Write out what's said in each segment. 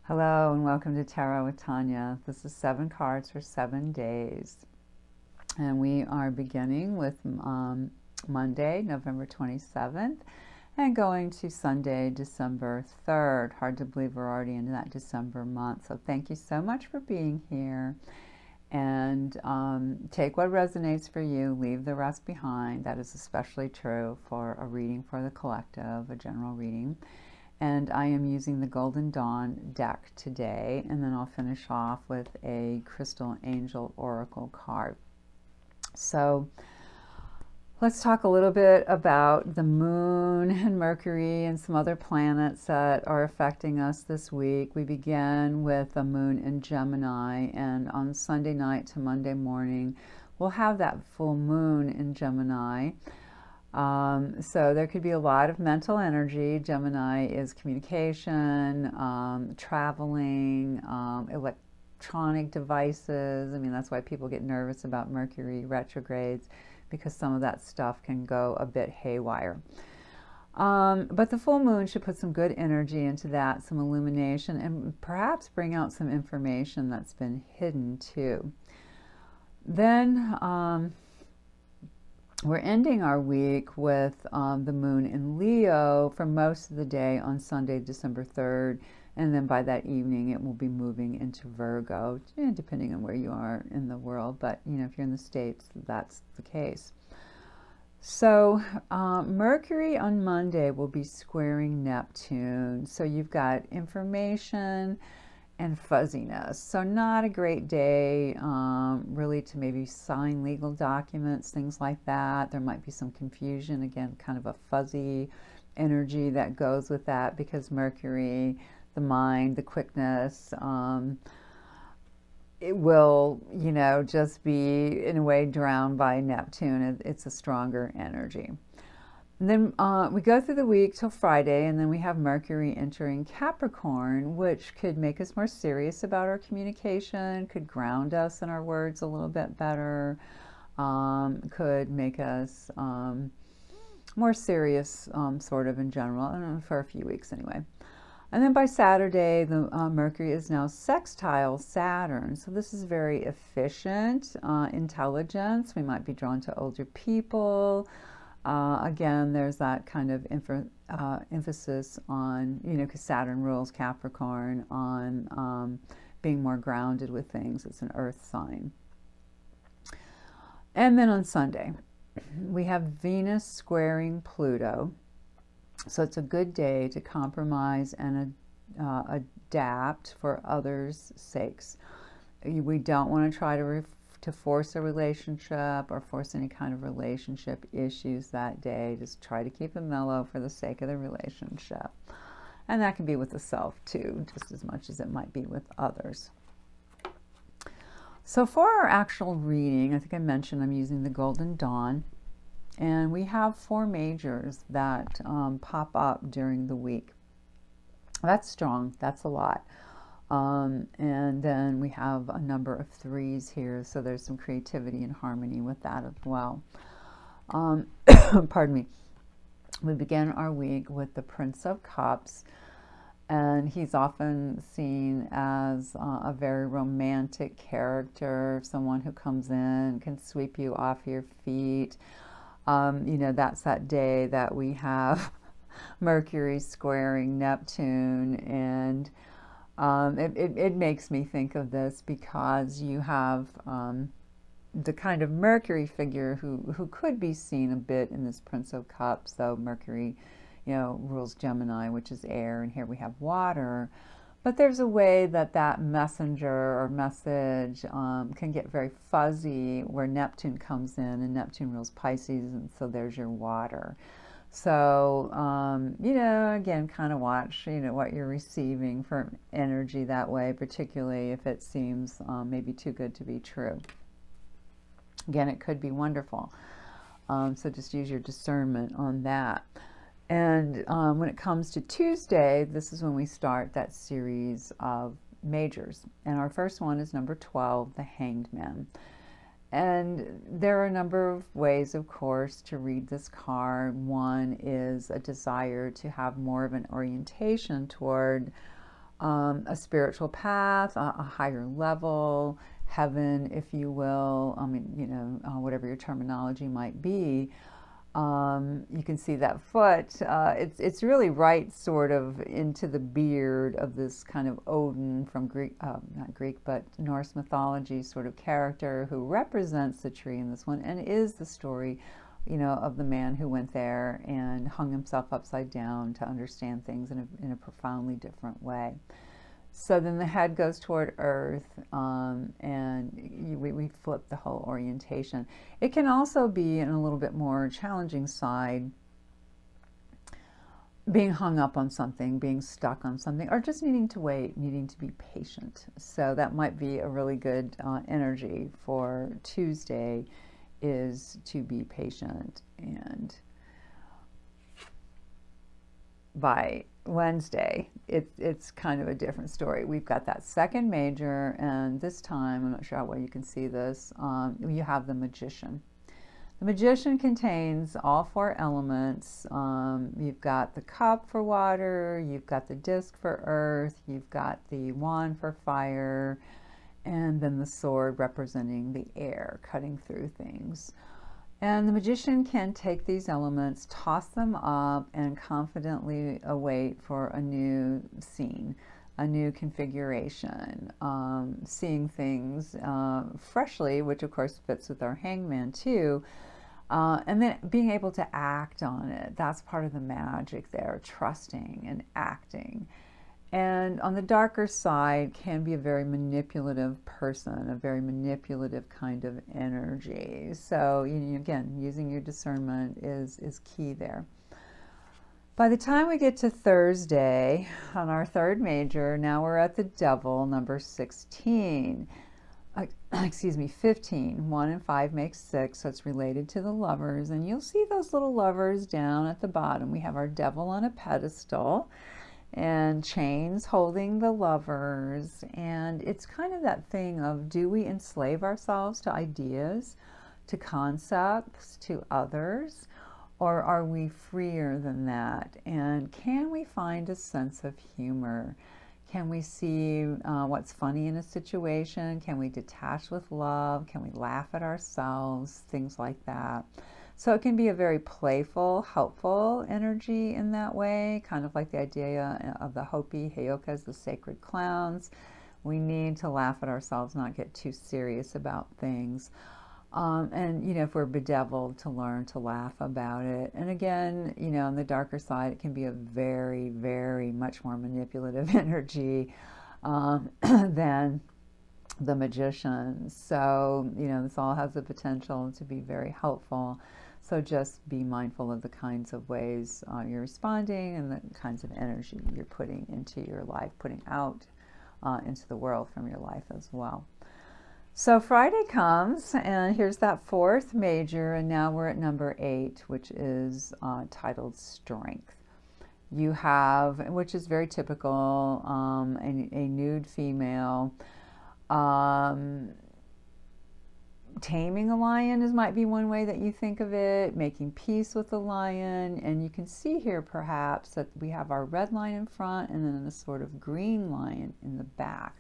Hello and welcome to Tarot with Tanya. This is 7 cards for 7 days. And we are beginning with Monday, November 27th, and going to Sunday, December 3rd. Hard to believe we're already into that December month. So thank you so much for being here. And take what resonates for you, leave the rest behind. That is especially true for a reading for the collective, a general reading. And I am using the Golden Dawn deck today, and then I'll finish off with a Crystal Angel Oracle card. So let's talk a little bit about the moon and Mercury and some other planets that are affecting us this week. We begin with the moon in Gemini, and on Sunday night to Monday morning, we'll have that full moon in Gemini. So there could be a lot of mental energy. Gemini is communication, traveling, electronic devices. I mean, that's why people get nervous about Mercury retrogrades, because some of that stuff can go a bit haywire. But the full moon should put some good energy into that, some illumination, and perhaps bring out some information that's been hidden too. Then we're ending our week with the moon in Leo for most of the day on Sunday, December 3rd. And then by that evening, it will be moving into Virgo, depending on where you are in the world. But, if you're in the States, that's the case. So Mercury on Monday will be squaring Neptune. So you've got information and fuzziness. So not a great day really to maybe sign legal documents, things like that. There might be some confusion, again, kind of a fuzzy energy that goes with that, because Mercury, the mind, the quickness, it will, just be in a way drowned by Neptune. It's a stronger energy. And then we go through the week till Friday, and then we have Mercury entering Capricorn, which could make us more serious about our communication, could ground us in our words a little bit better, could make us more serious sort of in general, I don't know, for a few weeks anyway. And then by Saturday, the Mercury is now sextile Saturn. So this is very efficient intelligence. We might be drawn to older people. Again, there's that kind of emphasis on, because Saturn rules Capricorn, on being more grounded with things. It's an earth sign. And then on Sunday, we have Venus squaring Pluto. So it's a good day to compromise and adapt for others' sakes. We don't want to try to force a relationship or force any kind of relationship issues that day. Just try to keep it mellow for the sake of the relationship. And that can be with the self too, just as much as it might be with others. So for our actual reading, I think I mentioned I'm using the Golden Dawn. And we have 4 majors that pop up during the week. That's strong. That's a lot. And then we have a number of 3s here, so there's some creativity and harmony with that as well. Pardon me. We begin our week with the Prince of Cups, and he's often seen as a very romantic character, someone who comes in, can sweep you off your feet. That's that day that we have Mercury squaring Neptune, and it makes me think of this because you have the kind of Mercury figure who could be seen a bit in this Prince of Cups. So Mercury, rules Gemini, which is air, and here we have water. But there's a way that messenger or message can get very fuzzy, where Neptune comes in, and Neptune rules Pisces, and so there's your water. So, again, kind of watch, what you're receiving for energy that way, particularly if it seems maybe too good to be true. Again, it could be wonderful. So just use your discernment on that. And when it comes to Tuesday, this is when we start that series of majors. And our first one is number 12, the Hanged Man. And there are a number of ways, of course, to read this card. One is a desire to have more of an orientation toward a spiritual path, a higher level, heaven, if you will. I mean, whatever your terminology might be. You can see that foot. It's really right sort of into the beard of this kind of Odin from Greek, not Greek, but Norse mythology sort of character who represents the tree in this one and is the story, of the man who went there and hung himself upside down to understand things in a profoundly different way. So then the head goes toward Earth, and we flip the whole orientation. It can also be in a little bit more challenging side, being hung up on something, being stuck on something, or just needing to wait, needing to be patient. So that might be a really good energy for Tuesday, is to be patient. And by Wednesday, it's kind of a different story. We've got that second major, and this time, I'm not sure how well you can see this, you have the Magician. The Magician contains all four elements. You've got the cup for water, you've got the disc for earth, you've got the wand for fire, and then the sword representing the air, cutting through things. And the Magician can take these elements, toss them up, and confidently await for a new scene, a new configuration, seeing things freshly, which of course fits with our hangman too, and then being able to act on it. That's part of the magic there, trusting and acting. And on the darker side can be a very manipulative person, a very manipulative kind of energy. So, again, using your discernment is key there. By the time we get to Thursday, on our third major, now we're at the Devil, number 16. 15. 1 and 5 makes 6, so it's related to the lovers. And you'll see those little lovers down at the bottom. We have our Devil on a pedestal, and chains holding the lovers. And it's kind of that thing of, do we enslave ourselves to ideas, to concepts, to others, or are we freer than that? And can we find a sense of humor? Can we see what's funny in a situation? Can we detach with love? Can we laugh at ourselves? Things like that. So it can be a very playful, helpful energy in that way, kind of like the idea of the Hopi Heyokas, the sacred clowns. We need to laugh at ourselves, not get too serious about things. And, if we're bedeviled, to learn to laugh about it. And again, on the darker side, it can be a very, very much more manipulative energy than the Magician. So, this all has the potential to be very helpful. So just be mindful of the kinds of ways you're responding and the kinds of energy you're putting into your life, putting out into the world from your life as well. So Friday comes, and here's that fourth major, and now we're at number 8, which is titled Strength. You have, which is very typical, a nude female. Taming a lion might be one way that you think of it, making peace with the lion. And you can see here perhaps that we have our red line in front and then a sort of green line in the back.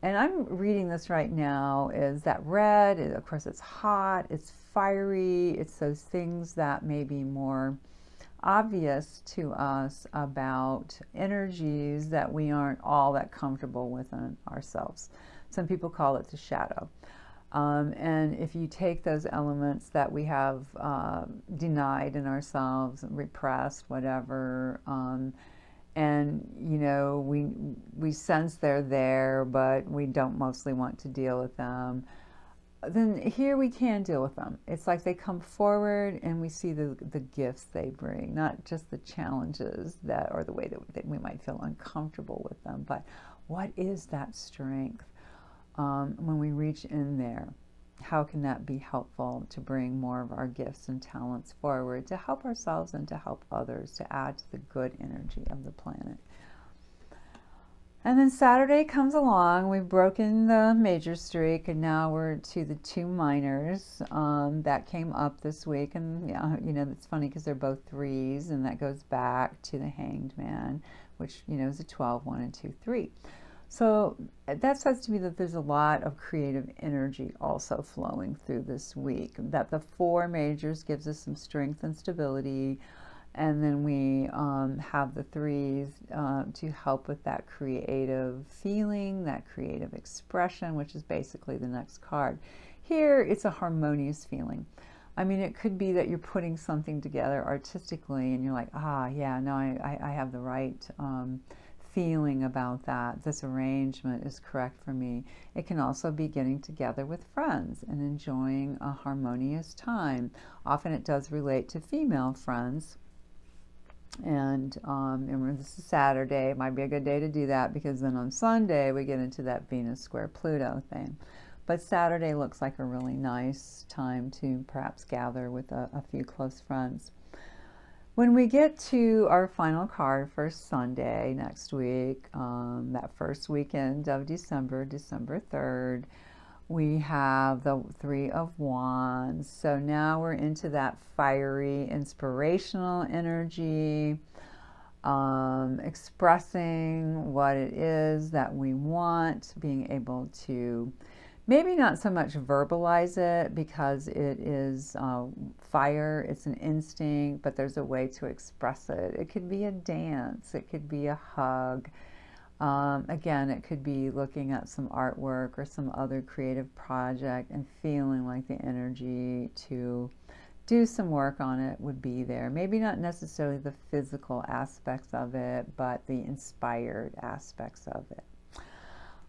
And I'm reading this right now, is that red, of course it's hot, it's fiery, it's those things that may be more obvious to us about energies that we aren't all that comfortable within ourselves. Some people call it the shadow. And if you take those elements that we have denied in ourselves, repressed, whatever, and we sense they're there, but we don't mostly want to deal with them, then here we can deal with them. It's like they come forward and we see the gifts they bring, not just the challenges or the way that we might feel uncomfortable with them, but what is that strength when we reach in there? how can that be helpful to bring more of our gifts and talents forward, to help ourselves and to help others, to add to the good energy of the planet. And then Saturday comes along. We've broken the major streak, and now we're to the 2 minors that came up this week. And you know, it's funny because they're both 3s, and that goes back to the Hanged Man, which, you know, is a 12, 1 and 2, 3. So that says to me that there's a lot of creative energy also flowing through this week. That the 4 majors gives us some strength and stability. And then we have the 3s to help with that creative feeling, that creative expression, which is basically the next card. Here, it's a harmonious feeling. I mean, it could be that you're putting something together artistically and you're like, ah, yeah, no, I have the right feeling about that. This arrangement is correct for me. It can also be getting together with friends and enjoying a harmonious time. Often it does relate to female friends. And this is Saturday. It might be a good day to do that, because then on Sunday we get into that Venus square Pluto thing. But Saturday looks like a really nice time to perhaps gather with a few close friends. When we get to our final card for Sunday next week, that first weekend of December, December 3rd, we have the 3 of Wands. So now we're into that fiery, inspirational energy, expressing what it is that we want, being able to maybe not so much verbalize it, because it is fire, it's an instinct, but there's a way to express it. It could be a dance, it could be a hug. Again, it could be looking at some artwork or some other creative project and feeling like the energy to do some work on it would be there. Maybe not necessarily the physical aspects of it, but the inspired aspects of it.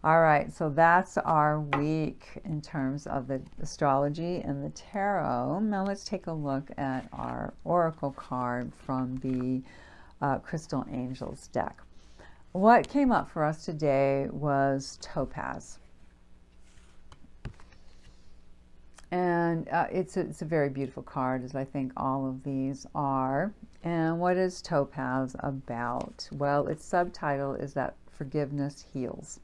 All right, so that's our week in terms of the astrology and the tarot. Now let's take a look at our oracle card from the Crystal Angels deck. What came up for us today was topaz. And it's a very beautiful card, as I think all of these are. And what is topaz about? Well, its subtitle is that forgiveness heals.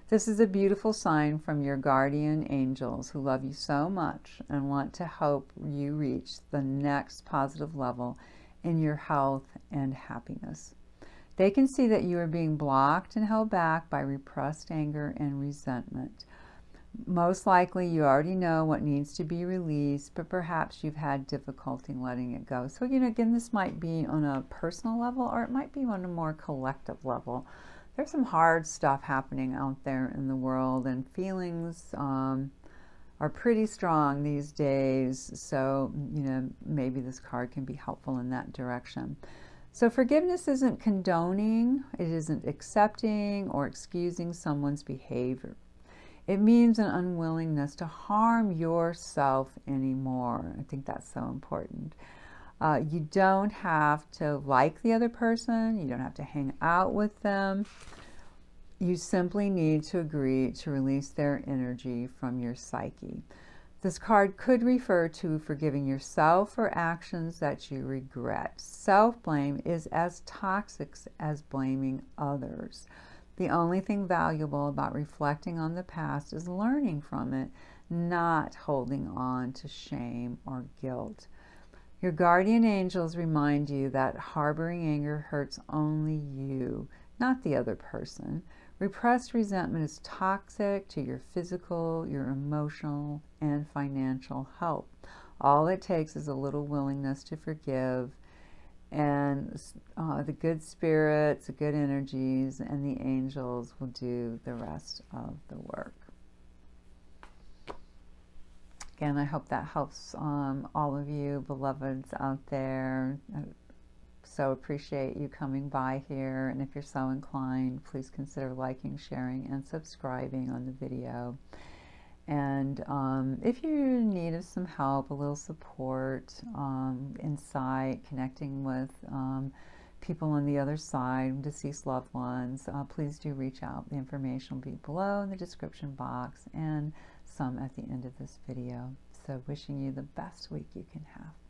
This is a beautiful sign from your guardian angels, who love you so much and want to help you reach the next positive level in your health and happiness. They can see that you are being blocked and held back by repressed anger and resentment. Most likely you already know what needs to be released, but perhaps you've had difficulty letting it go. So, you know, again, this might be on a personal level, or it might be on a more collective level. There's some hard stuff happening out there in the world, and feelings are pretty strong these days. So, you know, maybe this card can be helpful in that direction. So forgiveness isn't condoning, it isn't accepting or excusing someone's behavior. It means an unwillingness to harm yourself anymore. I think that's so important. You don't have to like the other person. You don't have to hang out with them. You simply need to agree to release their energy from your psyche. This card could refer to forgiving yourself for actions that you regret. Self-blame is as toxic as blaming others. The only thing valuable about reflecting on the past is learning from it, not holding on to shame or guilt. Your guardian angels remind you that harboring anger hurts only you, not the other person. Repressed resentment is toxic to your physical, your emotional, and financial health. All it takes is a little willingness to forgive, and the good spirits, the good energies, and the angels will do the rest of the work. Again, I hope that helps all of you beloveds out there. So appreciate you coming by here, and if you're so inclined, please consider liking, sharing, and subscribing on the video. And if you're in need of some help, a little support, insight, connecting with people on the other side, deceased loved ones, please do reach out. The information will be below in the description box, and some at the end of this video. So wishing you the best week you can have.